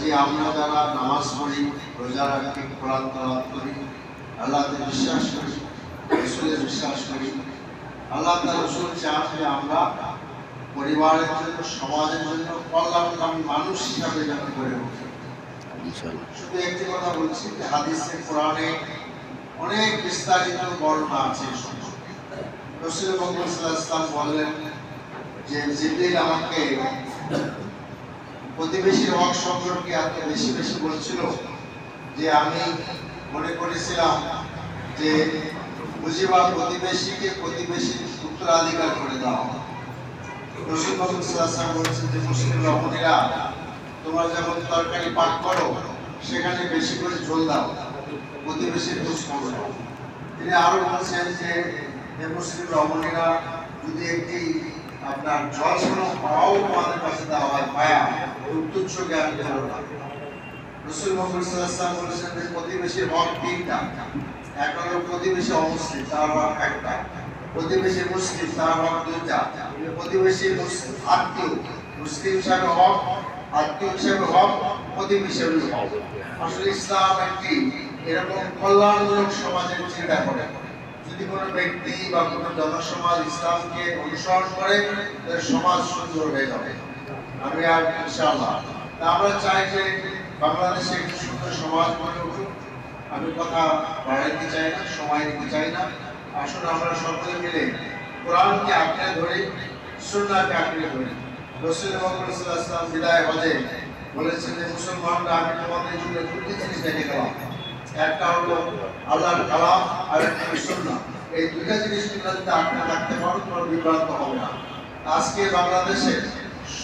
কাজে আমরা যারা নামাজ পড়ি, রোজা রাখি, কোরআন তেলাওয়াত করি, আল্লাহতে বিশ্বাস করি, রাসূলে বিশ্বাস করি, আল্লাহ তাআলা রাসূল চান যে আমরা পরিবারের জন্য, সমাজের জন্য কল্যাণকামী মানুষ হিসাবে যেন গড়ে উঠি। শুধু একটি কথা বলছি যে হাদিসে, কোরআনে অনেক বিস্তারিত বর্ণনা আছে। রাসূল মুহাম্মদ সাল্লাল্লাহু আলাইহি ওয়াসাল্লাম বললেন যে জিবরিল আমাকে প্রতিবেশীর হক সম্পর্কে এত বেশি বেশি বলছিল যে আমি মনে করেছিলাম যে বুঝিবা প্রতিবেশীকে প্রতিবেশীর উত্তরাধিকার করে দাও। রাসূল মুহাম্মদ সাল্লাল্লাহু আলাইহি ওয়াসাল্লাম বলেছেন যে মুসলিম রমণীরা, তোমরা যখন তরকারি পাক করো সেখানে বেশি করে ঝোল দাও, প্রতিবেশীর খোঁজ খবর নাও। তিনি আরো বলছেন যে মুসলিম রমণীরা, যদি একটি আপনার জল শোনো পাওয়াও তোমাদের কাছে দেওয়া হয়, পায়া তুচ্ছ জ্ঞান করো না। রাসূল মুহাম্মদ সাল্লাল্লাহু আলাইহি ওয়াসাল্লাম বলেছেন যে প্রতিবেশীর হক তিনটা। এক হলো প্রতিবেশী অমুসলিম, তার হক একটা। প্রতিবেশী মুসলিম, তার হক দুইটা। প্রতিবেশী আত্মীয়, মুসলিম হিসাবে হক, আত্মীয় হিসাবে হক, প্রতিবেশী হিসাবে হক। আসলে ইসলাম একটি এরকম কল্যাণমূলক সমাজের চিন্তা করে। যদি কোনো ব্যক্তি বা কোনো জনসমাজ ইসলামকে অনুসরণ করে, তাহলে সমাজ সুন্দর হয়ে যাবে। আমি আর ইনশাআল্লাহ আমরা চাই যে বাংলাদেশে একটি সুন্দর সমাজ গড়ে উঠুক। আমি কথা বাড়াইতে চাই না, সময় নিতে চাই না। আসলে আমরা সকলে মিলে কোরআনকে আঁকড়ে ধরি, সুন্নাহকে আঁকড়ে ধরি। রাসূল মুহাম্মদ সাল্লাল্লাহু আলাইহি ওয়াসাল্লাম বিদায় হজে বলেছেন যে মুসলমানরা, আমি তোমাদের জন্য দুটি জিনিস রেখে গেলাম। একটা হলো আল্লাহর কালাম, আর একটা সুন্নাহ। এই দুইটা জিনিস তোমরা যদি আঁকড়ে রাখতে পারো, তোমরা বিভ্রান্ত হবে না। আজকে বাংলাদেশে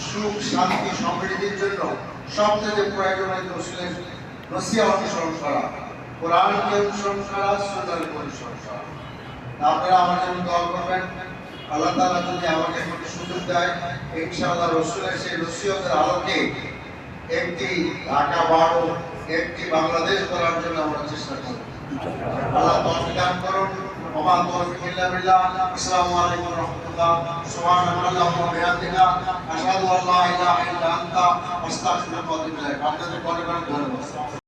সুখ, শান্তি, সমৃদ্ধির জন্য সবচেয়ে প্রয়োজন রাসূলের নসিহত অনুসরণ করা, কোরআনকে অনুসরণ করা, সুন্নাহকে অনুসরণ করা। আপনারা আমার জন্য দোয়া করবেন। আল্লাহ তাআলা যদি আমাকে একটু সুযোগ দেয়, ইনশাআল্লাহ রাসূলের সেই নসিহতের আলোকে একটি ঢাকা 12, একটি বাংলাদেশ করার জন্য আমরা চেষ্টা করব। আল্লাহ তৌফিক দান করুন। ওমা তৌফিক ইল্লা বিল্লাহ। আসসালামু আলাইকুম ওয়া রাহমাতুল্লাহ। সুবহানাল্লাহি ওয়া বিহামদিহি, আশহাদু আল্লা ইলাহা ইল্লা আনতা, আস্তাগফিরুকা ওয়া আতুবু ইলাইক। আপনাদের পরিবার ধন্যবাদ।